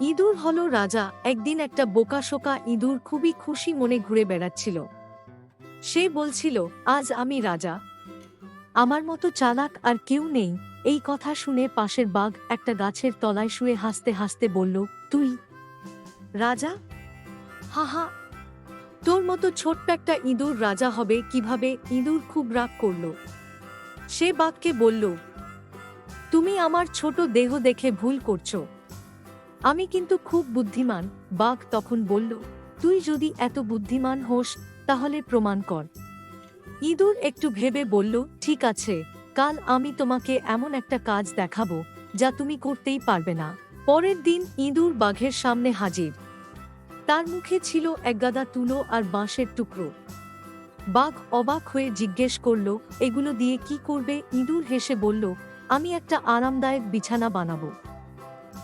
ইঁদুর হলো রাজা। একদিন একটা বোকাশোকা ইঁদুর খুবই খুশি মনে ঘুরে বেড়াচ্ছিল। সে বলছিল, আজ আমি রাজা, আমার মতো চালাক আর কেউ নেই। এই কথা শুনে পাশের বাঘ একটা গাছের তলায় শুয়ে হাসতে হাসতে বলল, তুই রাজা? হা হা, তোর মতো ছোট্ট একটা ইঁদুর রাজা হবে কিভাবে? ইঁদুর খুব রাগ করল। সে বাঘকে বলল, তুমি আমার ছোট দেহ দেখে ভুল করছো, আমি কিন্তু খুব বুদ্ধিমান। বাঘ তখন বলল, তুই যদি এত বুদ্ধিমান হোস তাহলে প্রমাণ কর। ইঁদুর একটু ভেবে বলল, ঠিক আছে, কাল আমি তোমাকে এমন একটা কাজ দেখাবো যা তুমি করতেই পারবে না। পরের দিন ইঁদুর বাঘের সামনে হাজির। তার মুখে ছিল একগাদা তুলো আর বাঁশের টুকরো। বাঘ অবাক হয়ে জিজ্ঞেস করল, এগুলো দিয়ে কি করবে? ইঁদুর হেসে বলল, আমি একটা আরামদায়ক বিছানা বানাবো।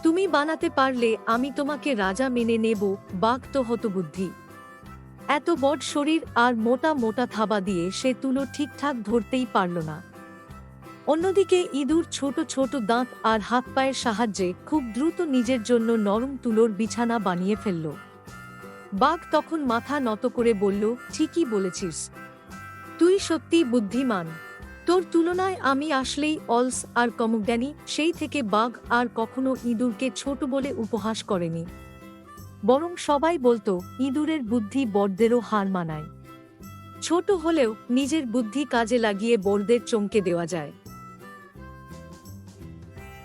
তুমি বানাতে পারলে আমি তোমাকে রাজা মেনে নেব। বাঘ তো হতবুদ্ধি, এত বড় শরীর আর মোটা মোটা থাবা দিয়ে সে তুলো ঠিকঠাক ধরতেই পারল না। অন্যদিকে ইঁদুর ছোট ছোট দাঁত আর হাত পায়ের সাহায্যে খুব দ্রুত নিজের জন্য নরম তুলোর বিছানা বানিয়ে ফেলল। বাঘ তখন মাথা নত করে বলল, ঠিকই বলেছিস, তুই সত্যিই বুদ্ধিমান, তোর তুলনায় আমি আসলেই অলস আর কমজ্ঞানী। সেই থেকে বাঘ আর কখনো ইঁদুরকে ছোট বলে উপহাস করেনি, বরং সবাই বলতো ইঁদুরের বুদ্ধি বড়দেরও হার মানায়। ছোট হলেও নিজের বুদ্ধি কাজে লাগিয়ে বড়দের চমকে দেওয়া যায়।